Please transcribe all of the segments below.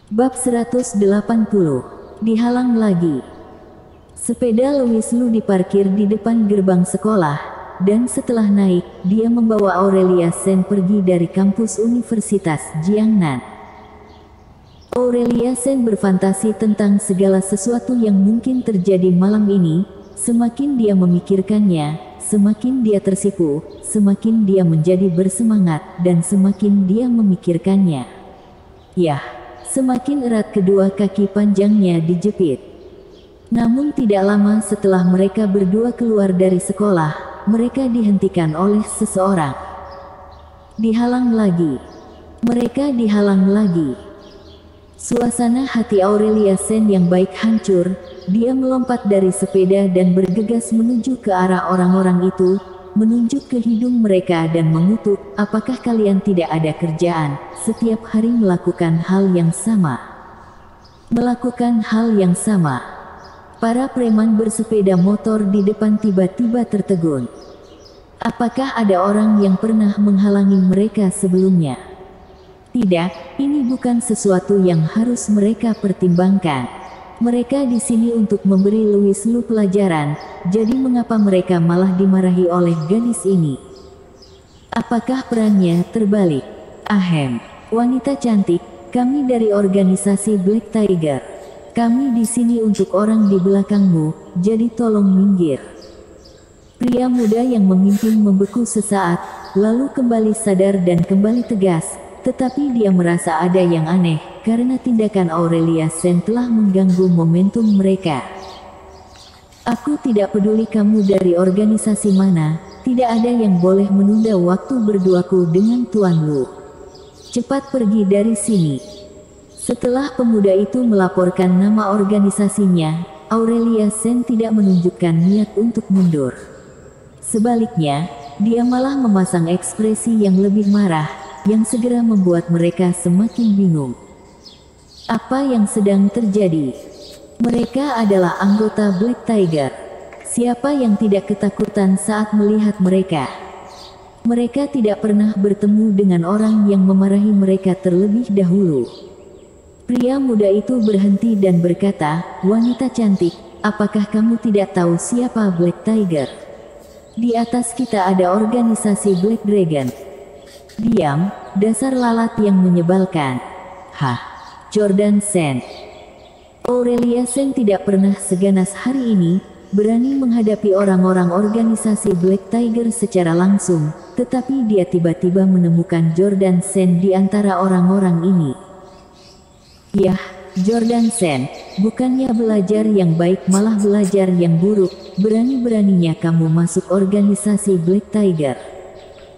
Bab 180. Dihalang lagi. Sepeda Louis Lu diparkir di depan gerbang sekolah, dan setelah naik, dia membawa Aurelia Sen pergi dari kampus Universitas Jiangnan. Aurelia Sen berfantasi tentang segala sesuatu yang mungkin terjadi malam ini. Semakin dia memikirkannya, semakin dia tersipu, semakin dia menjadi bersemangat, dan semakin dia memikirkannya. Yah, semakin erat kedua kaki panjangnya dijepit. Namun tidak lama setelah mereka berdua keluar dari sekolah, mereka dihentikan oleh seseorang. Dihalang lagi. Mereka dihalang lagi. Suasana hati Aurelia Sen yang baik hancur. Dia melompat dari sepeda dan bergegas menuju ke arah orang-orang itu, menunjuk ke hidung mereka dan mengutuk, "Apakah kalian tidak ada kerjaan, setiap hari melakukan hal yang sama?" Melakukan hal yang sama. Para preman bersepeda motor di depan tiba-tiba tertegun. Apakah ada orang yang pernah menghalangi mereka sebelumnya? Tidak, ini bukan sesuatu yang harus mereka pertimbangkan. Mereka di sini untuk memberi Louis Lu pelajaran, jadi mengapa mereka malah dimarahi oleh gadis ini? Apakah perannya terbalik? Ahem, wanita cantik, kami dari organisasi Black Tiger. Kami di sini untuk orang di belakangmu, jadi tolong minggir. Pria muda yang memimpin membeku sesaat, lalu kembali sadar dan kembali tegas. Tetapi dia merasa ada yang aneh, karena tindakan Aurelia Sen telah mengganggu momentum mereka. "Aku tidak peduli kamu dari organisasi mana, tidak ada yang boleh menunda waktu berduaku dengan Tuan Lu. Cepat pergi dari sini." Setelah pemuda itu melaporkan nama organisasinya, Aurelia Sen tidak menunjukkan niat untuk mundur. Sebaliknya, dia malah memasang ekspresi yang lebih marah, yang segera membuat mereka semakin bingung. Apa yang sedang terjadi? Mereka adalah anggota Black Tiger. Siapa yang tidak ketakutan saat melihat mereka? Mereka tidak pernah bertemu dengan orang yang memarahi mereka terlebih dahulu. Pria muda itu berhenti dan berkata, "Wanita cantik, apakah kamu tidak tahu siapa Black Tiger? Di atas kita ada organisasi Black Dragon." "Diam, dasar lalat yang menyebalkan." "Hah, Jordan Sen." Aurelia Sen tidak pernah seganas hari ini, berani menghadapi orang-orang organisasi Black Tiger secara langsung, tetapi dia tiba-tiba menemukan Jordan Sen di antara orang-orang ini. "Yah, Jordan Sen, bukannya belajar yang baik malah belajar yang buruk, berani-beraninya kamu masuk organisasi Black Tiger.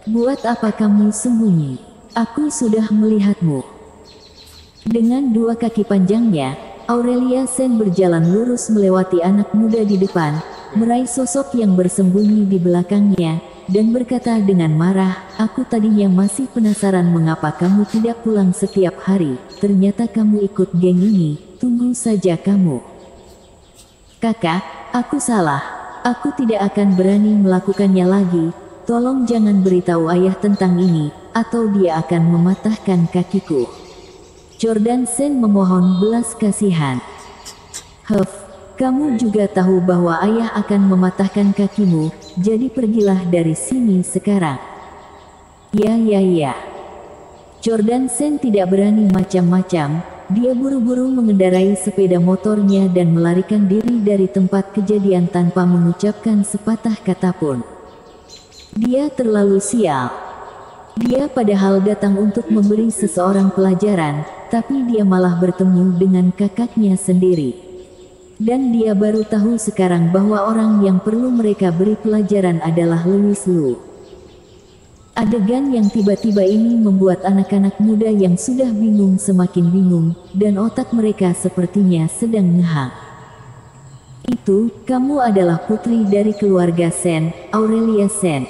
Buat apa kamu sembunyi? Aku sudah melihatmu." Dengan dua kaki panjangnya, Aurelia Sen berjalan lurus melewati anak muda di depan, meraih sosok yang bersembunyi di belakangnya, dan berkata dengan marah, "Aku tadinya masih penasaran mengapa kamu tidak pulang setiap hari, ternyata kamu ikut geng ini, tunggu saja kamu." "Kakak, aku salah. Aku tidak akan berani melakukannya lagi. Tolong jangan beritahu ayah tentang ini, atau dia akan mematahkan kakiku." Jordan Sen memohon belas kasihan. "Huff, kamu juga tahu bahwa ayah akan mematahkan kakimu, jadi pergilah dari sini sekarang." Ya. Jordan Sen tidak berani macam-macam. Dia buru-buru mengendarai sepeda motornya dan melarikan diri dari tempat kejadian tanpa mengucapkan sepatah kata pun. Dia terlalu sial. Dia padahal datang untuk memberi seseorang pelajaran, tapi dia malah bertemu dengan kakaknya sendiri. Dan dia baru tahu sekarang bahwa orang yang perlu mereka beri pelajaran adalah Louis Lu. Adegan yang tiba-tiba ini membuat anak-anak muda yang sudah bingung semakin bingung, dan otak mereka sepertinya sedang ngehang. "Itu, kamu adalah putri dari keluarga Sen, Aurelia Sen."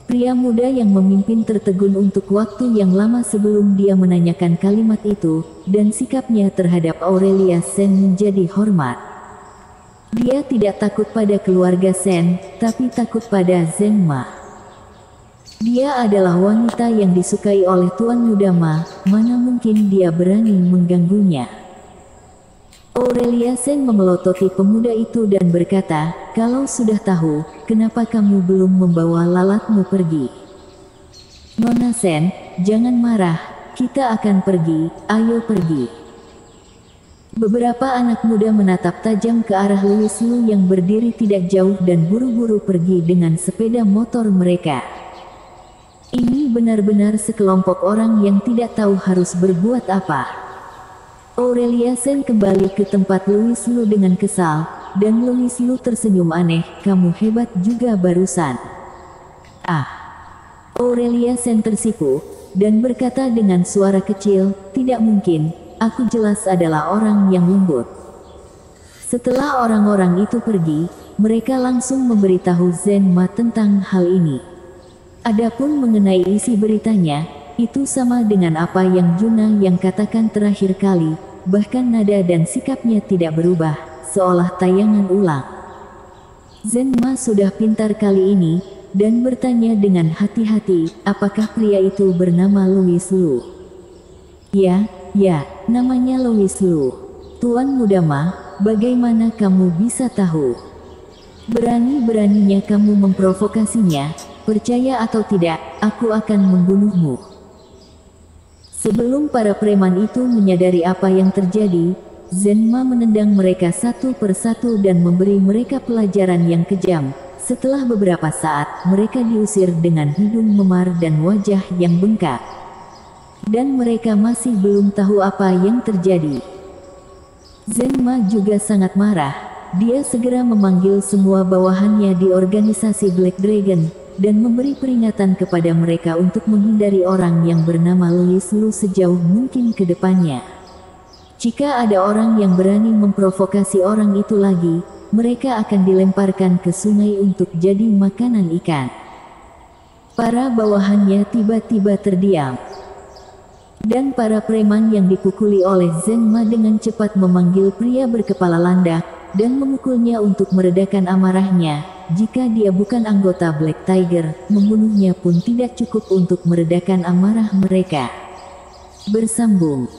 Pria muda yang memimpin tertegun untuk waktu yang lama sebelum dia menanyakan kalimat itu, dan sikapnya terhadap Aurelia Sen menjadi hormat. Dia tidak takut pada keluarga Sen, tapi takut pada Zheng Ma. Dia adalah wanita yang disukai oleh Tuan Mudama, mana mungkin dia berani mengganggunya. Aurelia Sen memelototi pemuda itu dan berkata, "Kalau sudah tahu, kenapa kamu belum membawa lalatmu pergi?" "Nona Sen, jangan marah, kita akan pergi, ayo pergi." Beberapa anak muda menatap tajam ke arah Louis Lu yang berdiri tidak jauh dan buru-buru pergi dengan sepeda motor mereka. Ini benar-benar sekelompok orang yang tidak tahu harus berbuat apa. Aurelia Sen kembali ke tempat Louis Lu dengan kesal, dan Louis Lu tersenyum aneh, "Kamu hebat juga barusan." "Ah." Aurelia Sen tersipu, dan berkata dengan suara kecil, "Tidak mungkin, aku jelas adalah orang yang lembut." Setelah orang-orang itu pergi, mereka langsung memberitahu Zen Ma tentang hal ini. Adapun mengenai isi beritanya, itu sama dengan apa yang Juna yang katakan terakhir kali, bahkan nada dan sikapnya tidak berubah, seolah tayangan ulang. Zen Ma sudah pintar kali ini, dan bertanya dengan hati-hati, apakah pria itu bernama Louis Lu? Ya, namanya Louis Lu. Tuan Mudama, bagaimana kamu bisa tahu? Berani-beraninya kamu memprovokasinya. Percaya atau tidak, aku akan membunuhmu. Sebelum para preman itu menyadari apa yang terjadi, Zen Ma menendang mereka satu persatu dan memberi mereka pelajaran yang kejam. Setelah beberapa saat, mereka diusir dengan hidung memar dan wajah yang bengkak. Dan mereka masih belum tahu apa yang terjadi. Zen Ma juga sangat marah. Dia segera memanggil semua bawahannya di organisasi Black Dragon, dan memberi peringatan kepada mereka untuk menghindari orang yang bernama Louis Lu sejauh mungkin ke depannya. Jika ada orang yang berani memprovokasi orang itu lagi, mereka akan dilemparkan ke sungai untuk jadi makanan ikan. Para bawahannya tiba-tiba terdiam. Dan para preman yang dipukuli oleh Zen Ma dengan cepat memanggil pria berkepala landak, dan memukulnya untuk meredakan amarahnya. Jika dia bukan anggota Black Tiger, membunuhnya pun tidak cukup untuk meredakan amarah mereka. Bersambung.